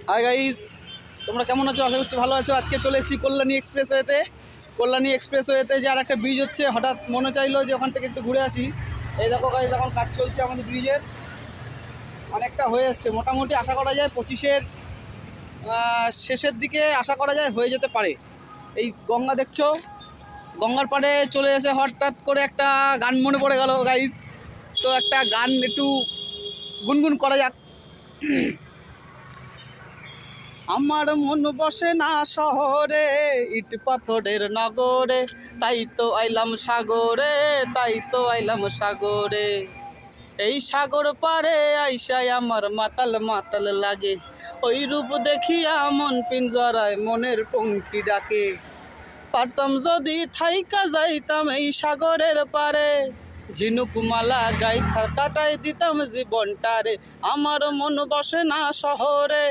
Hi guys, তোমরা কেমন আছো? আশা করছি ভালো আছো। আজকে চলে এসেছি কল্যাণী এক্সপ্রেসওয়েতে যে আর একটা ব্রিজ হচ্ছে। হঠাৎ মনে চাইলো যে ওখান থেকে একটু ঘুরে আসি। এই দেখো গাইস, এখন কাজ চলছে আমাদের ব্রিজের। অনেকটা হয়ে এসছে, মোটামুটি আশা করা যায় 25-এর শেষের দিকে আশা করা যায় হয়ে যেতে পারে। এই গঙ্গা দেখছো, গঙ্গার পাড়ে চলে এসে হঠাৎ করে একটা গান মনে পড়ে গেল গাইস। তো একটা গান একটু গুনগুন করা যাক। আমার মন বসে না শহরে, ইট পাথরের নগরে, তাই তো আইলাম সাগরে। এই সাগর পারে আইসাই আমার মাতাল মাতাল লাগে, ওই রূপ দেখিয়া মন পিঞ্জরায় মনের পঙ্খী ডাকে। পারতাম যদি থাইকা যাইতাম এই সাগরের পারে, ঝিনুক মালা গাইথা কাটাই দিতাম জীবনটারে। আমার মন বসে না শহরে।